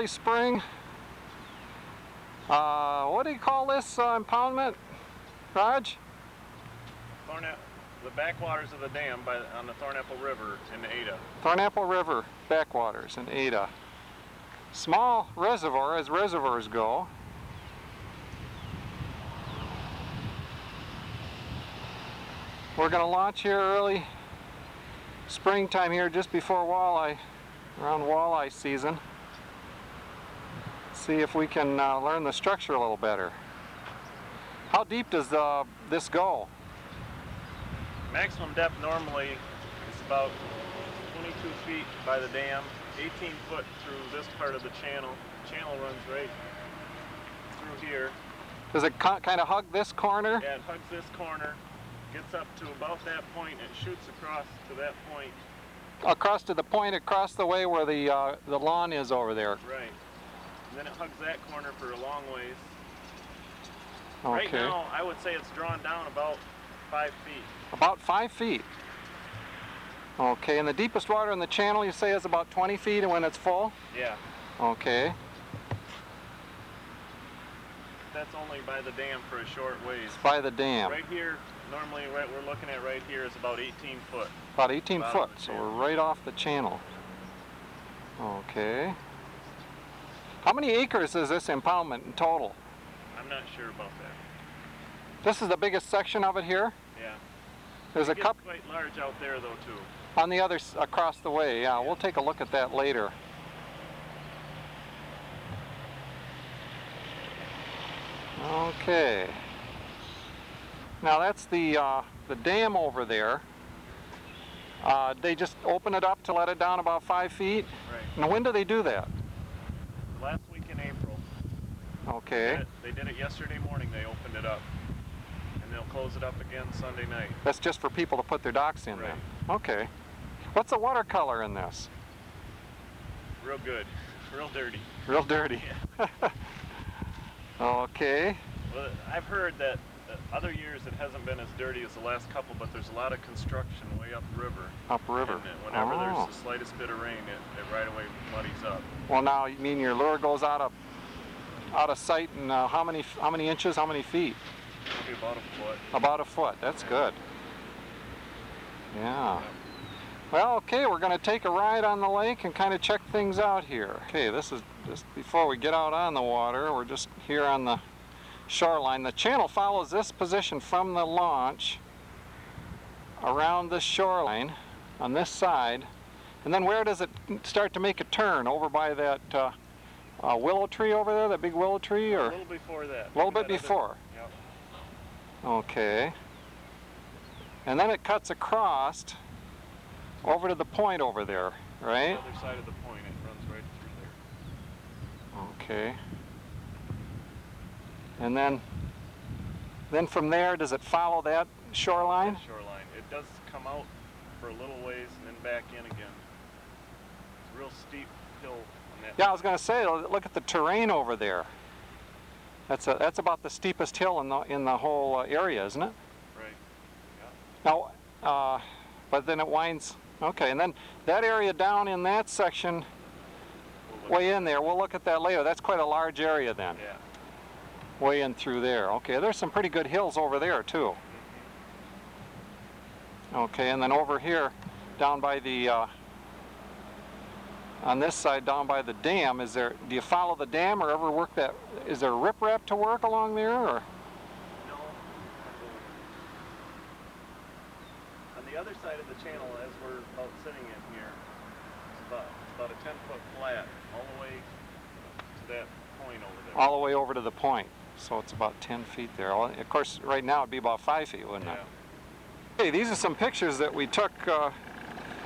early spring. What do you call this impoundment, Raj? The backwaters of the dam on the Thornapple River in Ada. Thornapple River backwaters in Ada. Small reservoir as reservoirs go. We're going to launch here early springtime here just before around walleye season. See if we can learn the structure a little better. How deep does this go? Maximum depth normally is about 22 feet by the dam, 18 foot through this part of the channel. The channel runs right through here. Does it kind of hug this corner? Yeah, it hugs this corner, gets up to about that point, and shoots across to that point. Across to the point across the way where the lawn is over there. Right. And then it hugs that corner for a long ways. Okay. Right now, I would say it's drawn down about 5 feet. About 5 feet. Okay, and the deepest water in the channel you say is about 20 feet when it's full? Yeah. Okay. That's only by the dam for a short ways. It's by the dam. Right here, normally what we're looking at right here is about 18 foot. About 18 foot, so we're right off the channel. Okay. How many acres is this impoundment in total? I'm not sure about that. This is the biggest section of it here? Yeah. There's a couple quite large out there though too. on the other across the way. Yeah, we'll take a look at that later. Okay. Now that's the dam over there. They just open it up to let it down about 5 feet. Right. Now when do they do that? Last week in April. Okay. They did it yesterday morning. They opened it up. They'll close it up again Sunday night. That's just for people to put their docks in right. then? Okay. What's the watercolor in this? Real good. Real dirty. Real dirty. Yeah. Okay. Well, I've heard that other years it hasn't been as dirty as the last couple, but there's a lot of construction way upriver. Upriver. And whenever there's the slightest bit of rain, it right away muddies up. Well, now you mean your lure goes out of sight, and how many inches? How many feet? Maybe about a foot. About a foot. That's good. Yeah. Well, okay, we're going to take a ride on the lake and kind of check things out here. Okay, this is just before we get out on the water. We're just here on the shoreline. The channel follows this position from the launch around the shoreline on this side. And then where does it start to make a turn? Over by that willow tree over there, that big willow tree? Or a little before that. A little bit before. Yep. Okay. And then it cuts across over to the point over there, right? The other side of the point, it runs right through there. Okay. And then from there, does it follow that shoreline? That shoreline. It does come out for a little ways and then back in again. It's a real steep hill on that. Yeah, I was going to say, look at the terrain over there. That's about the steepest hill in the whole area, isn't it? Right. Yeah. Now, but then it winds. Okay, and then that area down in that section, way in there, we'll look at that later. That's quite a large area then. Yeah. Way in through there. Okay, there's some pretty good hills over there too. Okay, and then over here, down by the, on this side, down by the dam, do you follow the dam or ever work that, is there riprap to work along there, or? No. On the other side of the channel, as we're about sitting in here, it's about a 10-foot flat, all the way to that point over there. All the way over to the point. So it's about 10 feet there. Of course, right now it'd be about 5 feet, wouldn't it? Hey, these are some pictures that we took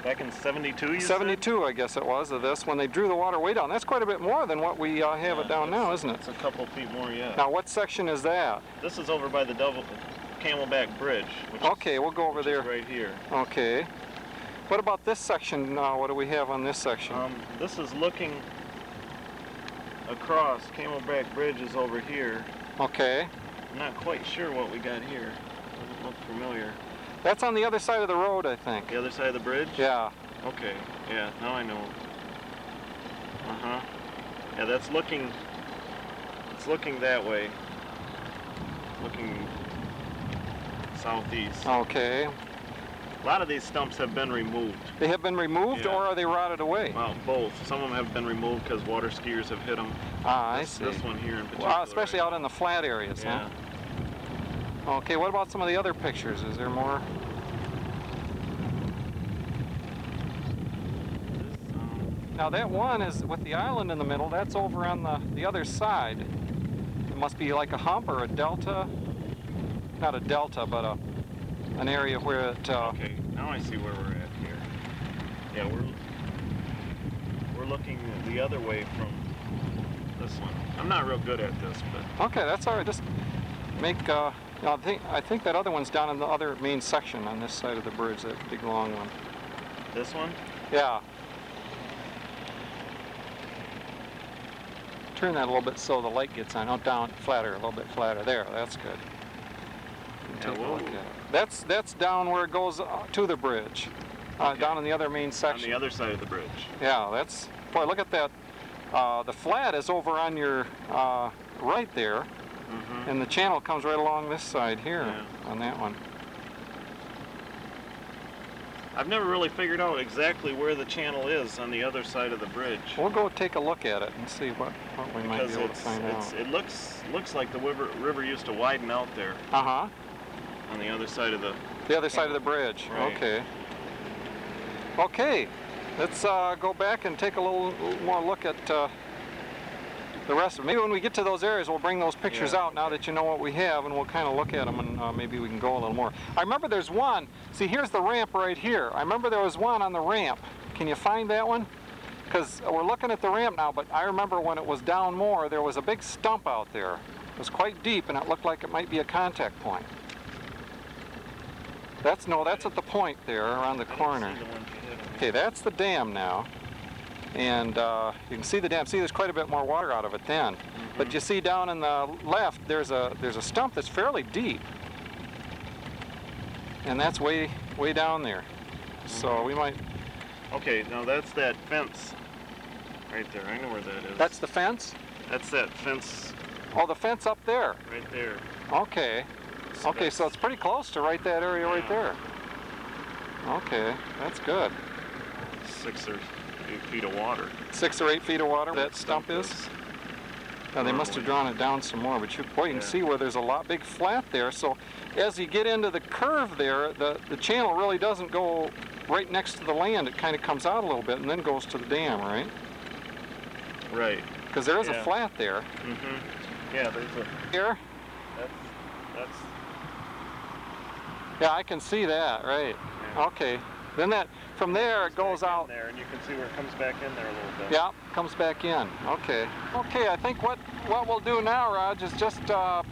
back in 72, you 72, said? I guess it was, of this, when they drew the water way down. That's quite a bit more than what we have it down now, isn't it? It's a couple feet more, yeah. Now, what section is that? This is over by the Camelback Bridge. Okay, we'll go over there. Right here. Okay. What about this section? What do we have on this section? This is looking across. Camelback Bridge is over here. Okay. I'm not quite sure what we got here. Doesn't look familiar. That's on the other side of the road, I think. The other side of the bridge? Yeah. Okay. Yeah, now I know. Uh-huh. Yeah, that's looking. It's looking that way. Looking southeast. Okay. A lot of these stumps have been removed. They have been removed, Yeah. or are they rotted away? Well, both. Some of them have been removed because water skiers have hit them. Ah, I see. This one here in particular. Well, especially out in the flat areas, Yeah. huh? Okay, what about some of the other pictures? Is there more? Now that one is with the island in the middle. That's over on the other side. It must be like a hump or a delta. Not a delta, but an area where it... Okay, now I see where we're at here. Yeah, we're looking the other way from this one. I'm not real good at this, but... Okay, that's all right. Just make... I think that other one's down in the other main section on this side of the bridge, that big long one. This one? Yeah. Turn that a little bit so the light gets on. Oh, down, flatter, a little bit flatter. There, that's good. Yeah, Take a look at it. That's down where it goes to the bridge. Okay. Down in the other main section. On the other side of the bridge. Yeah, that's... Boy, look at that. The flat is over on your right there. Mm-hmm. And the channel comes right along this side here, Yeah. on that one. I've never really figured out exactly where the channel is on the other side of the bridge. We'll go take a look at it and see what we might Because be able to find out. it looks like the river used to widen out there Uh-huh. on the other side of the... The other side of the bridge. Right. Okay. Okay. Let's go back and take a little more look at the rest of it. Maybe when we get to those areas, we'll bring those pictures Yeah. out now that you know what we have, and we'll kind of look at them, and maybe we can go a little more. I remember there's one. See, here's the ramp right here. I remember there was one on the ramp. Can you find that one? Because we're looking at the ramp now, but I remember when it was down more, there was a big stump out there. It was quite deep, and it looked like it might be a contact point. That's at the point there around the corner. Okay, that's the dam now. And you can see the dam. See, there's quite a bit more water out of it then. Mm-hmm. But you see down on the left, there's a stump that's fairly deep. And that's way down there. So we might... Okay, now that's that fence right there. I know where that is. That's the fence? That's that fence Oh, the fence up there. right there. Okay. Okay, so it's pretty close to that area right there. Okay, that's good. 6 or 8 feet of water. 6 or 8 feet of water, that stump is? Now they must have drawn it down some more, but you can see where there's a big flat there. So as you get into the curve there, the channel really doesn't go right next to the land. It kind of comes out a little bit and then goes to the dam, right? Right. Because there is a flat there. Mm-hmm. Yeah, there's a... Here? That's... Yeah, I can see that, right. Yeah. Okay. Then from there it goes out. There, and you can see where it comes back in there a little bit. Yeah, comes back in. Okay. Okay, I think what we'll do now, Raj, is just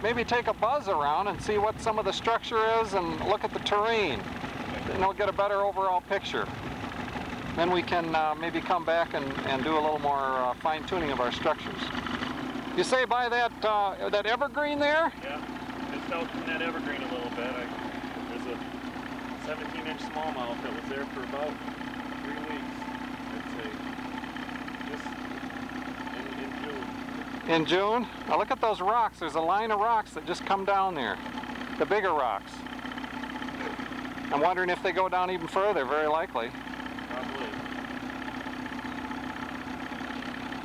maybe take a buzz around and see what some of the structure is and look at the terrain. And we'll get a better overall picture. Then we can maybe come back and do a little more fine-tuning of our structures. You say by that evergreen there? Yeah, just out from that evergreen a little bit. There's a 17-inch smallmouth that was there for about 3 weeks, I'd say. Just in June. In June? Now look at those rocks. There's a line of rocks that just come down there. The bigger rocks. I'm wondering if they go down even further, very likely. Probably.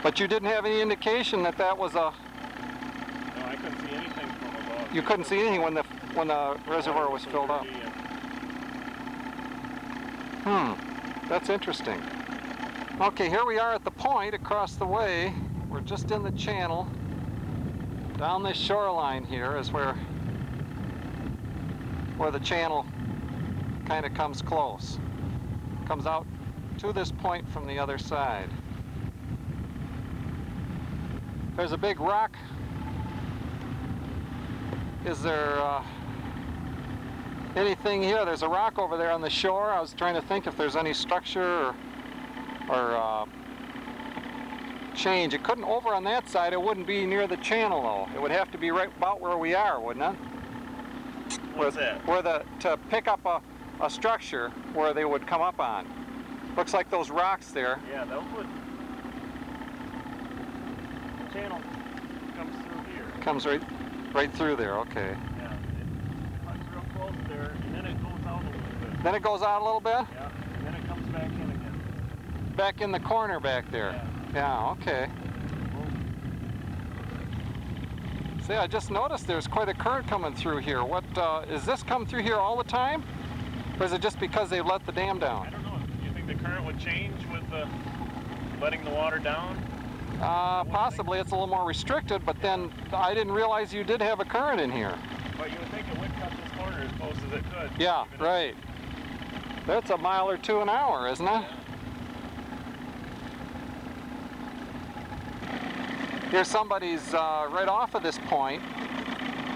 But you didn't have any indication that was a... No, I couldn't see anything from above. You couldn't see anything when the reservoir was filled up. That's interesting. Okay, here we are at the point across the way. We're just in the channel. Down this shoreline here is where the channel kind of comes close. Comes out to this point from the other side. There's a big rock. Is there anything here? There's a rock over there on the shore. I was trying to think if there's any structure or change. It couldn't, over on that side, it wouldn't be near the channel though. It would have to be right about where we are, wouldn't it? What's that? To pick up a structure where they would come up on. Looks like those rocks there. Yeah, those would... channel comes through here. Comes right through there, okay. Yeah, it cuts real close there, and then it goes out a little bit. Then it goes out a little bit? Yeah, and then it comes back in again. Back in the corner back there? Yeah, okay. See, I just noticed there's quite a current coming through here. What, is this come through here all the time? Or is it just because they've let the dam I down? don't know. Do you think the current would change with letting the water down? Possibly. It's a little more restricted, but then I didn't realize you did have a current in here. But you would think it would cut this corner as close as it could. Yeah, right. That's a mile or two an hour, isn't it? Here's somebody's right off of this point,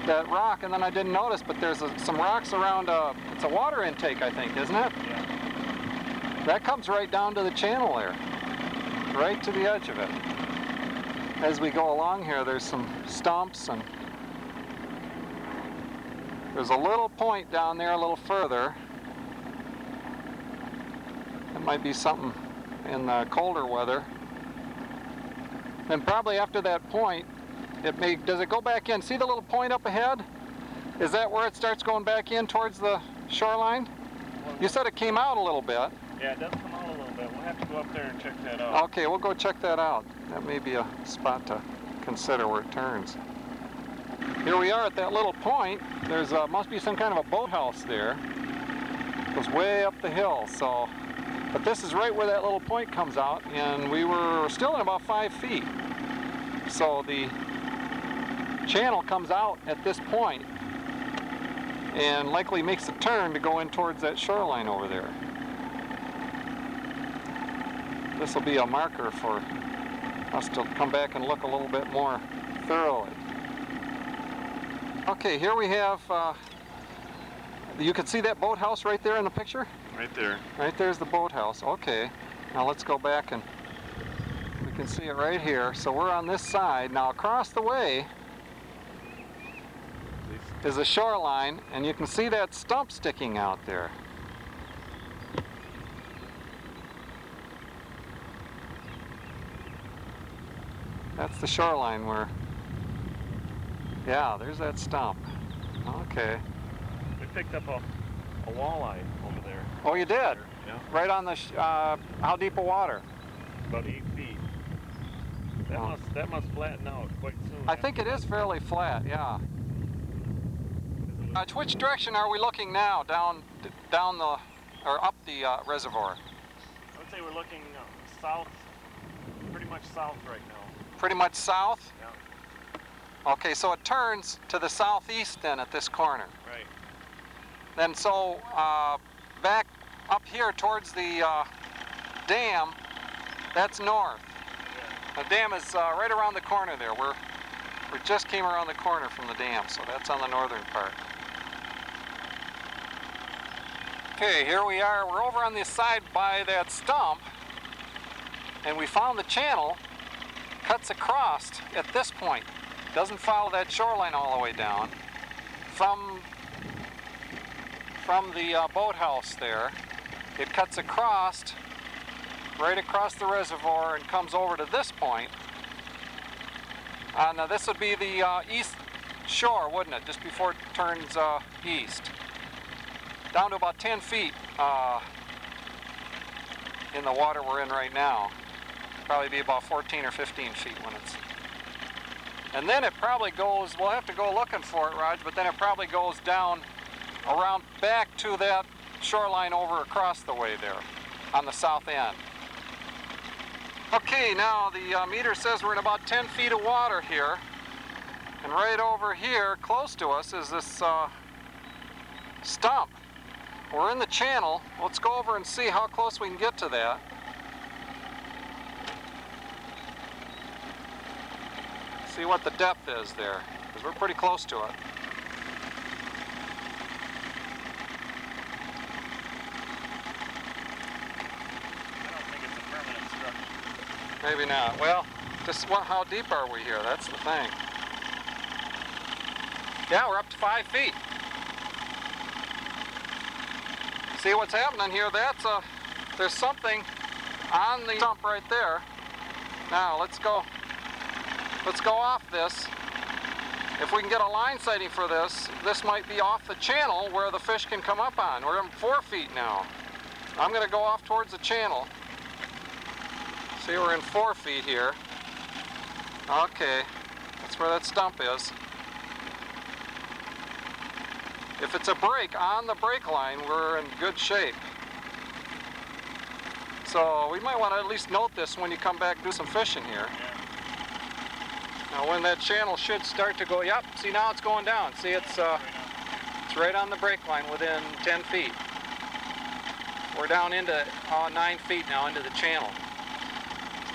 that rock, and then I didn't notice, but there's some rocks around, it's a water intake, I think, isn't it? Yeah. That comes right down to the channel there, right to the edge of it. As we go along here, there's some stumps, and there's a little point down there a little further. It might be something in colder weather. And probably after that point, does it go back in? See the little point up ahead? Is that where it starts going back in towards the shoreline? You said it came out a little bit. Yeah, it does come out a little bit. We'll have to go up there and check that out. Okay, we'll go check that out. That may be a spot to consider where it turns. Here we are at that little point. There's must be some kind of a boathouse there. It goes way up the hill, so. But this is right where that little point comes out, and we were still in about 5 feet. So the channel comes out at this point and likely makes a turn to go in towards that shoreline over there. This will be a marker for us to come back and look a little bit more thoroughly. Okay, here we have, you can see that boathouse right there in the picture? Right there. Right there's the boathouse. Okay, now let's go back and we can see it right here. So we're on this side. Now across the way is the shoreline, and you can see that stump sticking out there. That's the shoreline where, yeah, there's that stump. Okay. We picked up a walleye over there. Oh, you did? Yeah. Right on the, how deep of water? About 8 feet. That must flatten out quite soon. I think it is fairly flat, yeah. Which direction are we looking now? Down the, or up the reservoir? I would say we're looking south, pretty much south right now. Pretty much south? Yeah. Okay, so it turns to the southeast then at this corner. Right. Then so back up here towards the dam, that's north. Yeah. The dam is right around the corner there. We just came around the corner from the dam, so that's on the northern part. Okay, here we are. We're over on this side by that stump, and we found the channel cuts across at this point. Doesn't follow that shoreline all the way down. From the boathouse there, it cuts across, right across the reservoir, and comes over to this point. Now this would be the east shore, wouldn't it? Just before it turns east. Down to about 10 feet in the water we're in right now. Probably be about 14 or 15 feet when it's... And then it probably goes, we'll have to go looking for it, Raj, but then it probably goes down around back to that shoreline over across the way there on the south end. Okay, now the meter says we're in about 10 feet of water here. And right over here, close to us, is this stump. We're in the channel. Let's go over and see how close we can get to that. See what the depth is there, because we're pretty close to it. I don't think it's a permanent structure. Maybe not. Well, just how deep are we here? That's the thing. Yeah, we're up to 5 feet. See what's happening here? There's something on the stump right there. Now let's go Let's go off this. If we can get a line sighting for this, this might be off the channel where the fish can come up on. We're in 4 feet now. I'm going to go off towards the channel. See, we're in 4 feet here. Okay, that's where that stump is. If it's a break on the break line, we're in good shape. So we might want to at least note this when you come back and do some fishing here. Now when that channel should start to go, yep, see now it's going down. See, it's right on the break line within 10 feet. We're down into 9 feet now into the channel.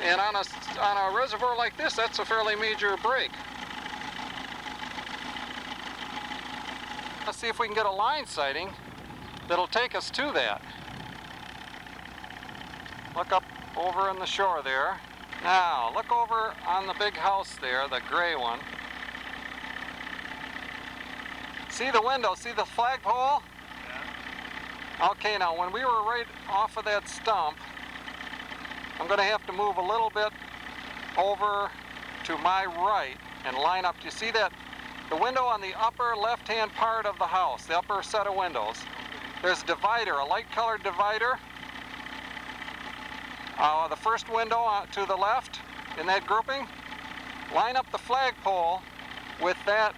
And on a reservoir like this, that's a fairly major break. Let's see if we can get a line sighting that'll take us to that. Look up over in the shore there. Now, look over on the big house there, the gray one. See the window, see the flagpole? Yeah. Okay, now when we were right off of that stump, I'm going to have to move a little bit over to my right and line up. Do you see that? The window on the upper left-hand part of the house, the upper set of windows. There's a divider, a light-colored divider. The first window to the left in that grouping. Line up the flagpole with that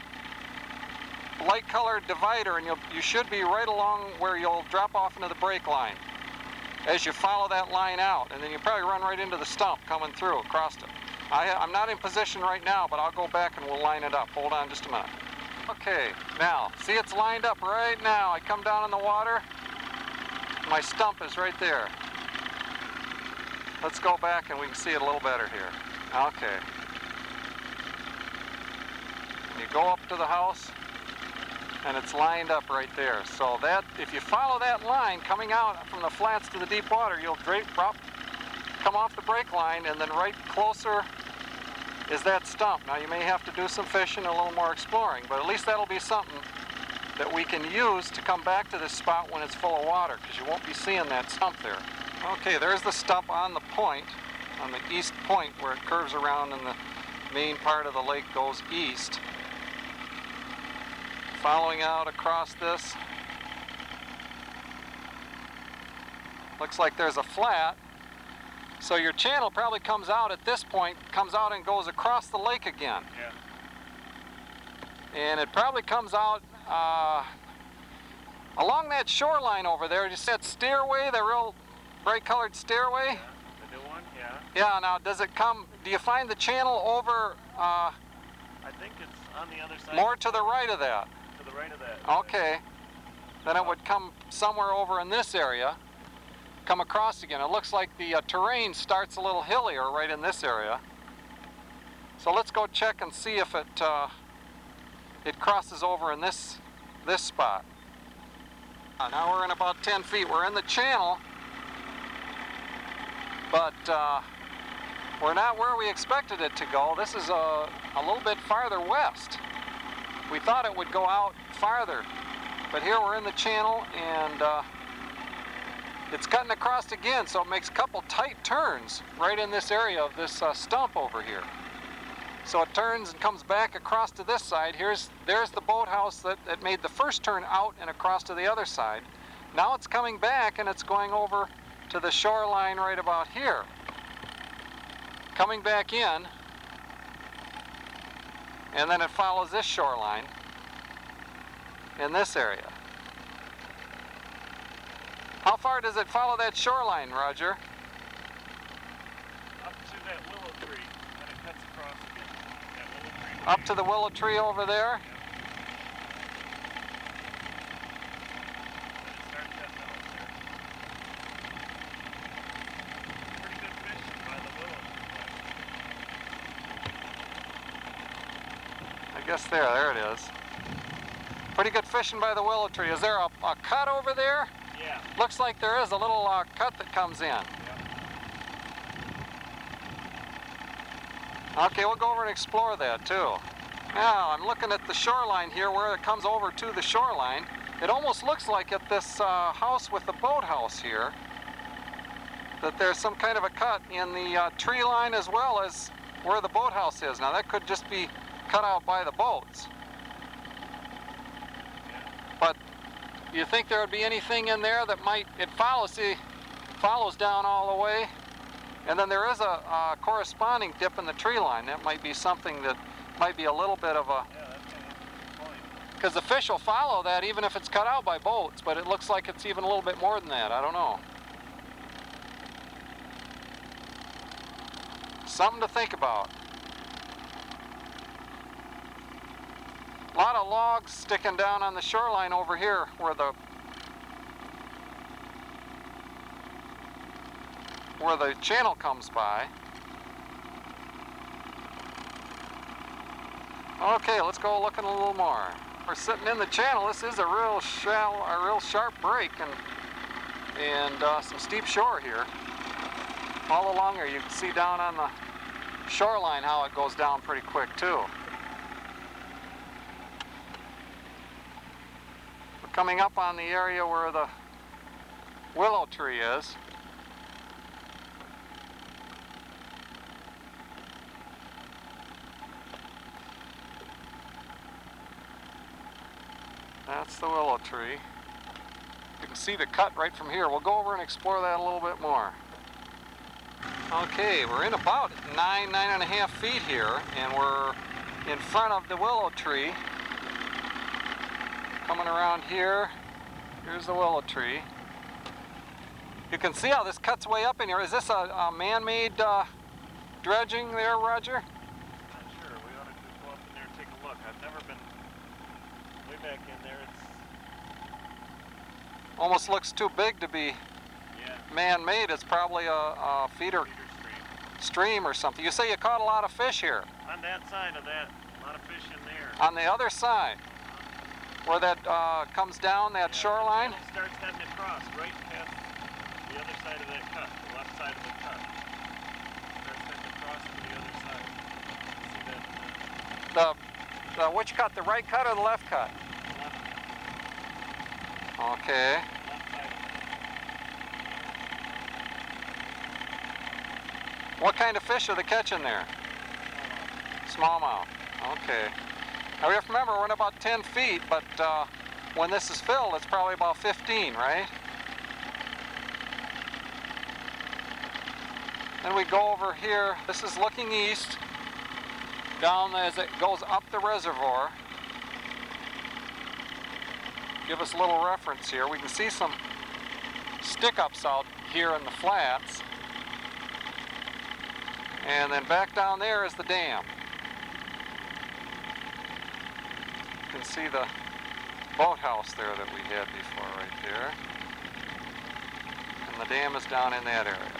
light-colored divider, and you should be right along where you'll drop off into the break line as you follow that line out, and then you probably run right into the stump coming through across it. I'm not in position right now, but I'll go back and we'll line it up. Hold on just a minute. Okay, now, see it's lined up right now. I come down in the water, my stump is right there. Let's go back and we can see it a little better here. Okay. You go up to the house, and it's lined up right there. So that, if you follow that line coming out from the flats to the deep water, you'll come off the break line, and then right closer is that stump. Now you may have to do some fishing, a little more exploring, but at least that'll be something that we can use to come back to this spot when it's full of water, because you won't be seeing that stump there. Okay, there's the stump on the point, on the east point where it curves around and the main part of the lake goes east. Following out across this, looks like there's a flat. So your channel probably comes out at this point, comes out and goes across the lake again. Yeah. And it probably comes out along that shoreline over there. You said stairway, the real bright colored stairway? Yeah, the new one, yeah. Yeah, now does it come, do you find the channel over I think it's on the other side. more to the right of that? To the right of that. Okay. Then it would come somewhere over in this area, come across again. It looks like the terrain starts a little hillier right in this area. So let's go check and see if it crosses over in this spot. Now we're in about 10 feet. We're in the channel, but we're not where we expected it to go. This is a little bit farther west. We thought it would go out farther, but here we're in the channel, and it's cutting across again, so it makes a couple tight turns right in this area of this stump over here. So it turns and comes back across to this side. There's the boathouse that made the first turn out and across to the other side. Now it's coming back and it's going over to the shoreline right about here. Coming back in, and then it follows this shoreline in this area. How far does it follow that shoreline, Roger? Up to that willow tree, and it cuts across again. That willow tree. Up to the willow tree over there? Yeah. And it starts cutting out there. Pretty good fishing by the willow tree. I guess there it is. Pretty good fishing by the willow tree. Is there a cut over there? Yeah. Looks like there is a little cut that comes in. Yeah. Okay, we'll go over and explore that too. Now, I'm looking at the shoreline here where it comes over to the shoreline. It almost looks like at this house with the boathouse here that there's some kind of a cut in the tree line as well as where the boathouse is. Now that could just be cut out by the boats. But you think there would be anything in there that might, it follows down all the way, and then there is a corresponding dip in the tree line. That might be something that might be a little bit of a, Yeah, that's kind of interesting point. because the fish will follow that even if it's cut out by boats, but it looks like it's even a little bit more than that. I don't know. Something to think about. A lot of logs sticking down on the shoreline over here where the channel comes by. Okay, let's go looking a little more. We're sitting in the channel. This is a real sharp break and some steep shore here. All along here, you can see down on the shoreline how it goes down pretty quick too. We're coming up on the area where the willow tree is. That's the willow tree. You can see the cut right from here. We'll go over and explore that a little bit more. Okay, we're in about 9.5 feet here, and we're in front of the willow tree. Coming around here, here's the willow tree. You can see how this cuts way up in here. Is this a man-made dredging there, Roger? Not sure. We ought to just go up in there and take a look. I've never been way back in there. It's Almost looks too big to be man-made. It's probably a feeder stream or something. You say you caught a lot of fish here? on that side of that. A lot of fish in there. On the other side, where that comes down that shoreline? It starts heading across right past the other side of that cut, the left side of the cut. Starts heading across to the other side. See that? Which cut? The right cut or the left cut? Left. Okay. Left side. What kind of fish are they catching there? Smallmouth. Okay. Now we have to remember we're in about 10 feet, but when this is filled, it's probably about 15, right? Then we go over here. This is looking east, down as it goes up the reservoir. Give us a little reference here. We can see some stick-ups out here in the flats. And then back down there is the dam. You can see the boathouse there that we had before right there. And the dam is down in that area.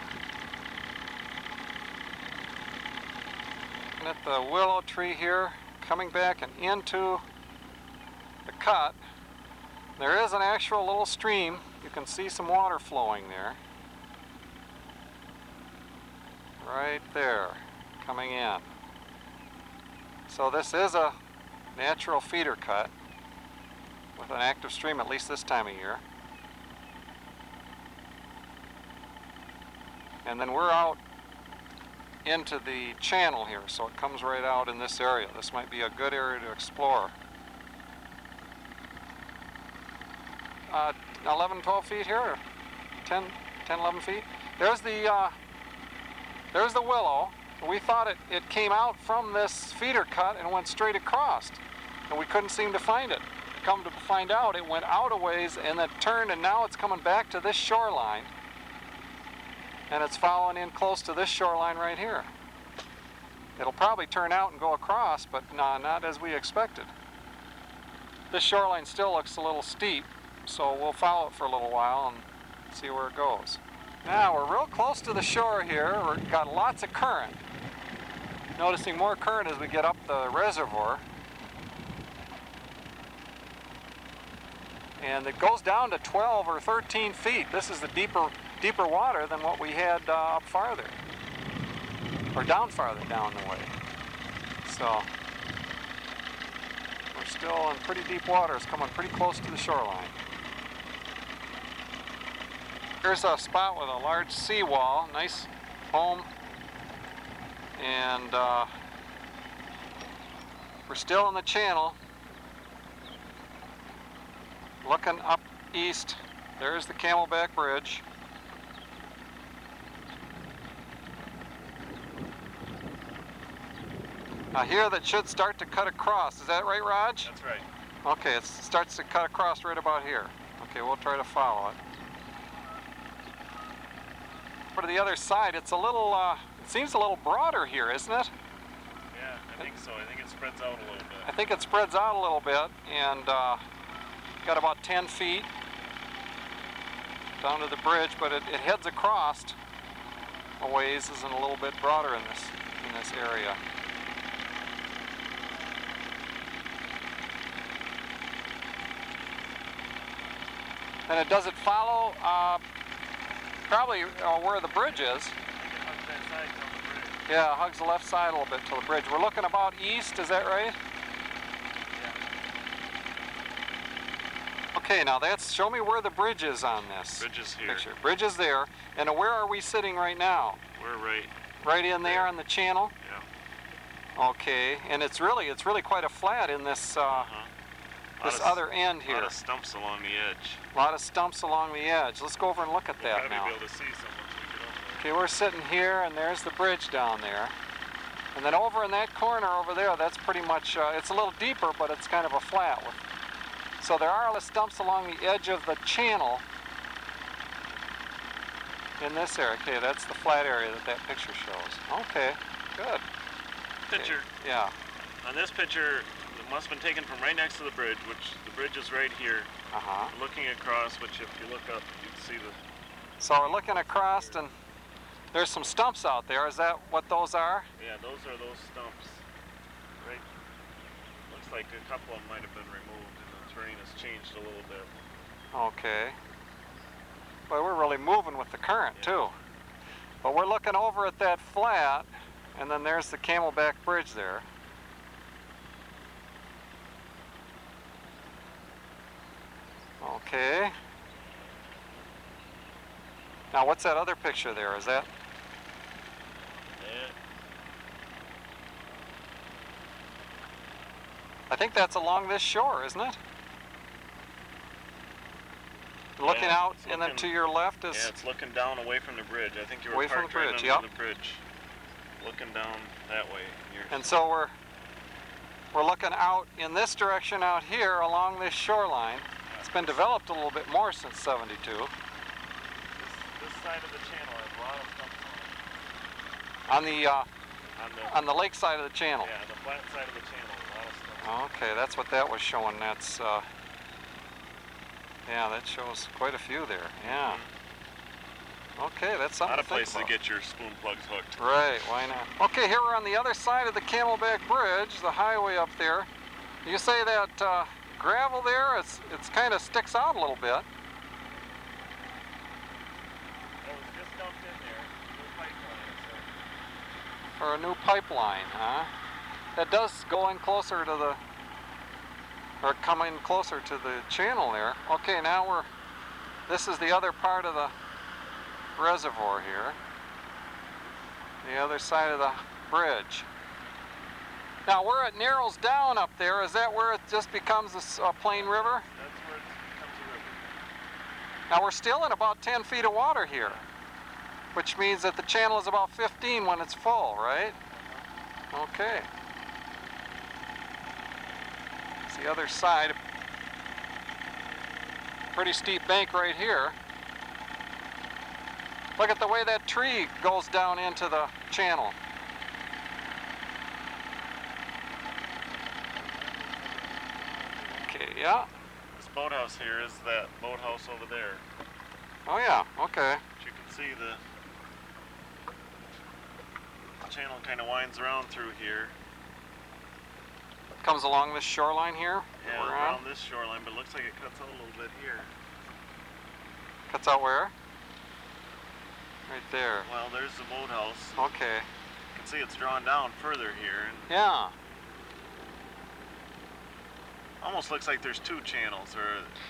And at the willow tree here, coming back and into the cut, there is an actual little stream. You can see some water flowing there. Right there, coming in. So this is a natural feeder cut with an active stream, at least this time of year. And then we're out into the channel here, so it comes right out in this area. This might be a good area to explore. 11, 12 feet here, or 10, 11 feet. There's the willow. We thought it came out from this feeder cut and went straight across, and we couldn't seem to find it. Come to find out, it went out a ways and then turned, and now it's coming back to this shoreline, and it's following in close to this shoreline right here. It'll probably turn out and go across, but no, not as we expected. This shoreline still looks a little steep, so we'll follow it for a little while and see where it goes. Now we're real close to the shore here. We've got lots of current. Noticing more current as we get up the reservoir. And it goes down to 12 or 13 feet. This is the deeper water than what we had up farther. Or down farther down the way. So we're still in pretty deep water. It's coming pretty close to the shoreline. Here's a spot with a large seawall, nice home, And we're still in the channel, looking up east. There's the Camelback Bridge. Now here that should start to cut across. Is that right, Raj? That's right. Okay, it starts to cut across right about here. Okay, we'll try to follow it. But to the other side, it's a little, it seems a little broader here, isn't it? Yeah, I think so. I think it spreads out a little bit. I think it spreads out a little bit, and got about 10 feet down to the bridge, but it heads across a ways, isn't a little bit broader in this area. And it does it follow probably where the bridge is. Yeah, it hugs the left side a little bit to the bridge. We're looking about east, is that right? Yeah. Okay, now show me where the bridge is on this Bridge is here. picture. Bridge is there. And where are we sitting right now? We're right. Right in there on the channel? Yeah. Okay, and it's really quite a flat in this this other end here. A lot of stumps along the edge. A lot of stumps along the edge. Let's go over and look at that now. We'll probably be able to see some once we get over there. Okay, we're sitting here, and there's the bridge down there. And then over in that corner over there, that's pretty much, it's a little deeper, but it's kind of a flat. So there are the stumps along the edge of the channel in this area. Okay, that's the flat area that picture shows. Okay, good. Picture. Okay, yeah. On this picture, it must have been taken from right next to the bridge, which the bridge is right here. Looking across, which if you look up, you can see the... So we're looking across, and there's some stumps out there. Is that what those are? Yeah, those are those stumps. Right. Looks like a couple of them might have been removed, and the terrain has changed a little bit. Okay. Well, we're really moving with the current, too. But we're looking over at that flat, and then there's the Camelback Bridge there. Okay. Now, what's that other picture there? Is that? Yeah. I think that's along this shore, isn't it? Looking out, and then to your left is... Yeah, it's looking down away from the bridge. I think you were away from the parked right bridge, under the bridge. Looking down that way. And so we're looking out in this direction out here along this shoreline. It's been developed a little bit more since '72. This side of the channel has a lot of stumps on the lake side of the channel. Yeah, the flat side of the channel, a lot of stumps. Okay, that's what that was showing. That's yeah, that shows quite a few there. Yeah. Okay, that's something to think about. A lot of places to get your spoon plugs hooked. Right, why not? Okay, here we're on the other side of the Camelback Bridge, the highway up there. You say that gravel there, it's kind of sticks out a little bit. That was just dumped in there, new pipeline. So. For a new pipeline, huh? That does go in closer to the, or come in closer to the channel there. Okay, now this is the other part of the reservoir here. The other side of the bridge. Now where it narrows down up there, is that where it just becomes a plain river? That's where it becomes a river. Now we're still in about 10 feet of water here, which means that the channel is about 15 when it's full, right? Okay. It's the other side. Pretty steep bank right here. Look at the way that tree goes down into the channel. Okay, yeah. This boathouse here is that boathouse over there. Oh yeah, okay. But you can see the channel kind of winds around through here. Comes along this shoreline here? Yeah, around this shoreline, but it looks like it cuts out a little bit here. Cuts out where? Right there. Well, there's the boathouse. Okay. You can see it's drawn down further here. And yeah. almost looks like there's two channels.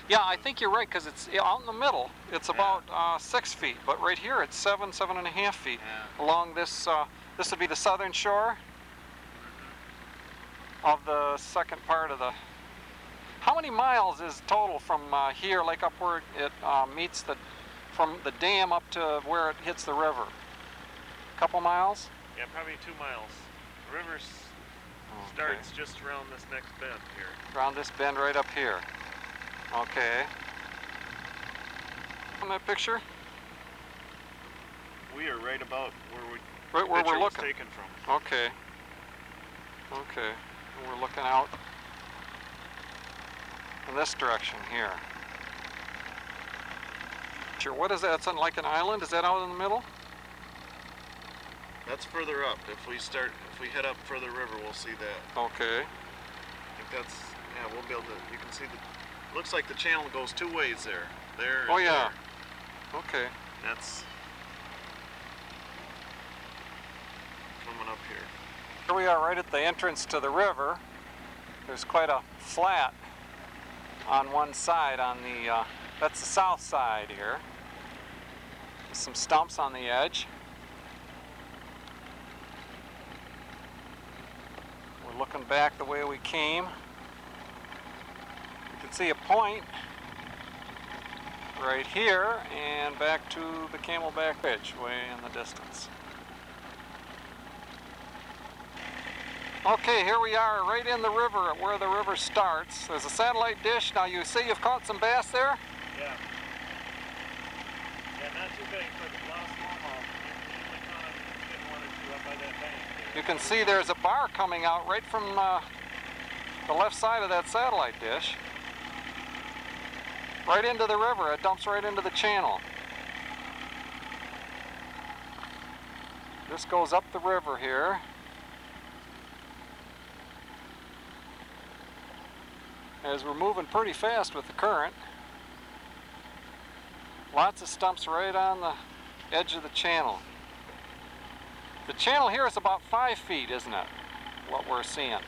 Yeah, I think you're right, because it's out in the middle. It's about 6 feet, but right here it's 7.5 feet along this. This would be the southern shore of the second part of the... How many miles is total from here, like up where it meets the... from the dam up to where it hits the river? A couple miles? Yeah, probably 2 miles. The river starts just around this next bend here. Around this bend right up here. Okay. On that picture? We are right about where right where we're looking. Taken from. Okay. Okay. And we're looking out in this direction here. Sure. What is that? It's like an island? Is that out in the middle? That's further up. If we head up further river, we'll see that. Okay. I think that's, yeah, we'll be able to, you can see looks like the channel goes 2 ways there. There. Oh yeah. There. Okay. That's coming up here. Here we are right at the entrance to the river. There's quite a flat on one side on the, that's the south side here. There's some stumps on the edge. We're looking back the way we came. You can see a point right here and back to the Camelback Ridge way in the distance. Okay, here we are right in the river at where the river starts. There's a satellite dish. Now you say you've caught some bass there? Yeah. Yeah, not too big for the last smallmouth. Usually kind of getting 1 or 2 up by that bank there. You can see there's a bar coming out right from the left side of that satellite dish. Right into the river. It dumps right into the channel. This goes up the river here. As we're moving pretty fast with the current. Lots of stumps right on the edge of the channel. The channel here is about 5 feet, isn't it? What we're seeing.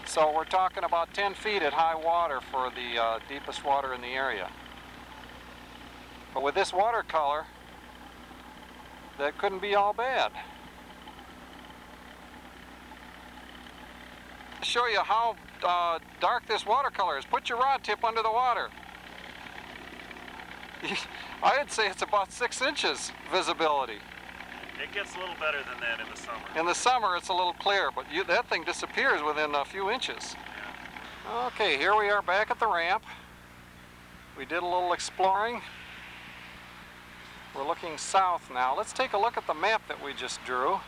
So we're talking about 10 feet at high water for the deepest water in the area. But with this watercolor, that couldn't be all bad. To show you how dark this watercolor is, put your rod tip under the water. I'd say it's about 6 inches visibility. It gets a little better than that in the summer. In the summer it's a little clear, but that thing disappears within a few inches. Yeah. Okay, here we are back at the ramp. We did a little exploring. We're looking south now. Let's take a look at the map that we just drew.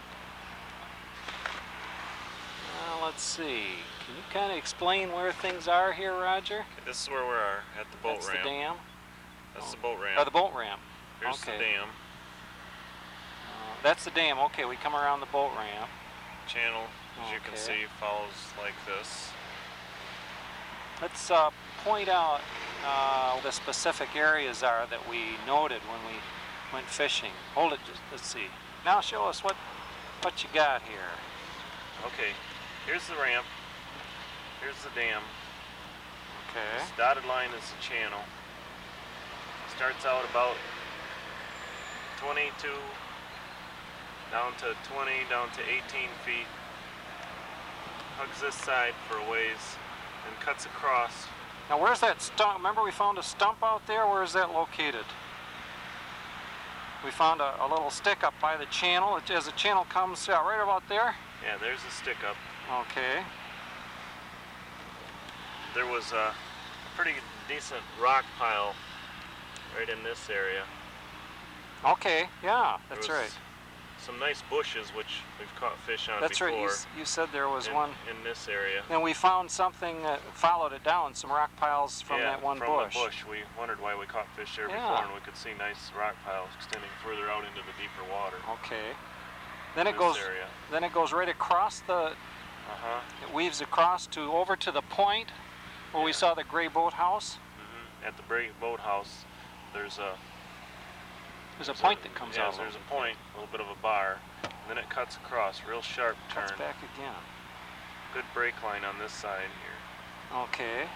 Let's see. Can you kind of explain where things are here, Roger? This is where we are, at the boat That's ramp. the dam? That's the boat ramp. Oh, the boat ramp. Here's Okay. the dam. That's the dam. Okay, we come around the boat ramp. Channel, as you can Okay. see, follows like this. Let's point out the specific areas are that we noted when we went fishing. Hold it, just let's see. Now show us what you got here. Okay, here's the ramp. Here's the dam. Okay. This dotted line is the channel. Starts out about 22 down to 20, down to 18 feet. Hugs this side for a ways and cuts across. Now where's that stump? Remember we found a stump out there? Where is that located? We found a little stick up by the channel. As the channel comes right about there. Yeah, there's a stick up. Okay. There was a pretty decent rock pile right in this area. Okay, yeah, that's There was right. Some nice bushes which we've caught fish on That's before. right. You said there was one. In this area. And we found something that followed it down, some rock piles from yeah, that one from bush. the bush. We wondered why we caught fish there Yeah. before, and we could see nice rock piles extending further out into the deeper water. Okay. Then it This goes. area. Then it goes right across the. It weaves across to over to the point where we Yeah. saw the gray boathouse. At the boathouse, there's a point that comes out. Yes, there's a point, a little bit of a bar, and then it cuts across, real sharp turn. Cuts back again. Good brake line on this side here. Okay.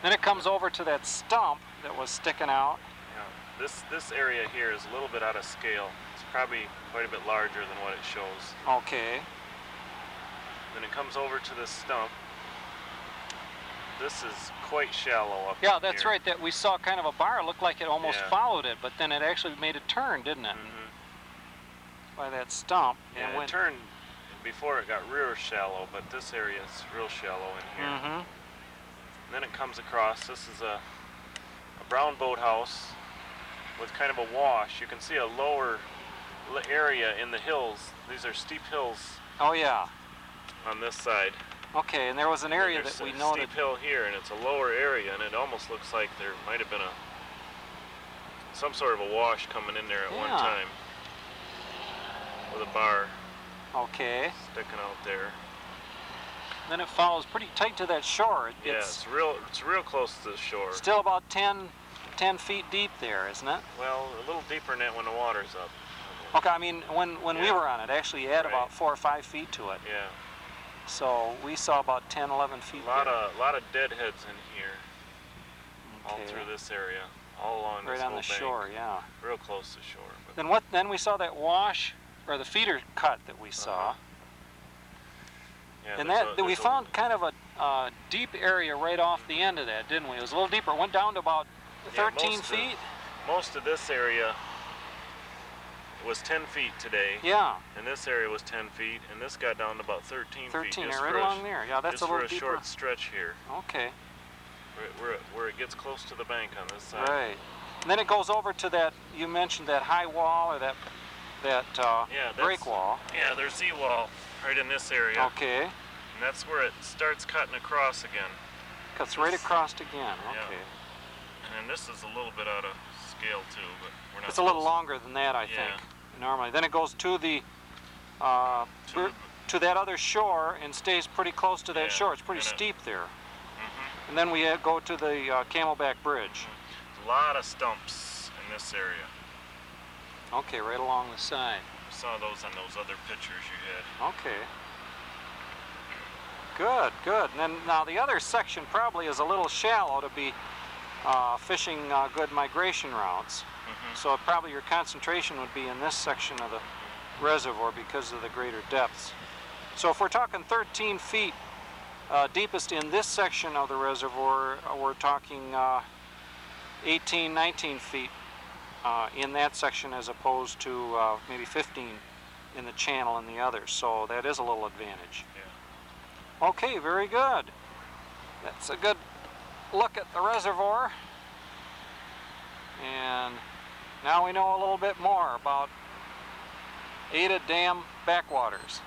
Then it comes over to that stump that was sticking out. Yeah. this area here is a little bit out of scale. It's probably quite a bit larger than what it shows. Okay. Then it comes over to this stump. This is quite shallow up Yeah, here. that's right. That we saw kind of a bar. It looked like it almost Yeah. followed it, but then it actually made a turn, didn't it? By that stump. Yeah, and it went. turned before it got real shallow, but this area is real shallow in here. And then it comes across. This is a brown boathouse with kind of a wash. You can see a lower area in the hills. These are steep hills Oh yeah. on this side. Okay, and there was an area There's that we a noted. steep hill here, and it's a lower area, and it almost looks like there might have been some sort of a wash coming in there at one Yeah. time with a bar Okay. sticking out there. Then it follows pretty tight to that shore. Yeah, it's real close to the shore. Still about 10 feet deep there, isn't it? Well, a little deeper than that when the water's up. Okay, I mean when we Yeah. were on it, actually you add Right. about 4 or 5 feet to it. Yeah, So we saw about 10, 11 feet a there. lot of deadheads in here, all Okay. through this area, all along Right this on whole the bank. shore, yeah. Real close to shore. But Then we saw that wash, or the feeder cut that we saw. yeah, And there's we there's found kind of a deep area right off the end of that, didn't we? It was a little deeper. It went down to about 13 feet. Most of this area was 10 feet today, Yeah, and this area was 10 feet, and this got down to about 13 feet. 13, just right for along there. Yeah, that's just a for little a deeper. short stretch here, Okay, where it gets close to the bank on this side. right. And then it goes over to that, you mentioned that high wall, or that Yeah, break wall. Yeah, there's Z-wall right in this area, Okay, and that's where it starts cutting across again. cuts right across again. Yeah. Okay. And then this is a little bit out of scale too, but we're not. It's a little supposed- longer than that, I Yeah. think, normally. Then it goes to the To to that other shore and stays pretty close to that Yeah, shore. It's pretty and steep there. Mhm. And then we go to the Camelback Bridge. A lot of stumps in this area. Okay, right along the side. I saw those on those other pictures you had. Okay. Good, good. And then now the other section probably is a little shallow to be fishing good migration routes. So probably your concentration would be in this section of the reservoir because of the greater depths. So if we're talking 13 feet deepest in this section of the reservoir, we're talking 18, 19 feet in that section as opposed to maybe 15 in the channel and the others. So that is a little advantage. Yeah. Okay, very good. That's a good look at the reservoir. And now we know a little bit more about Ada Dam backwaters.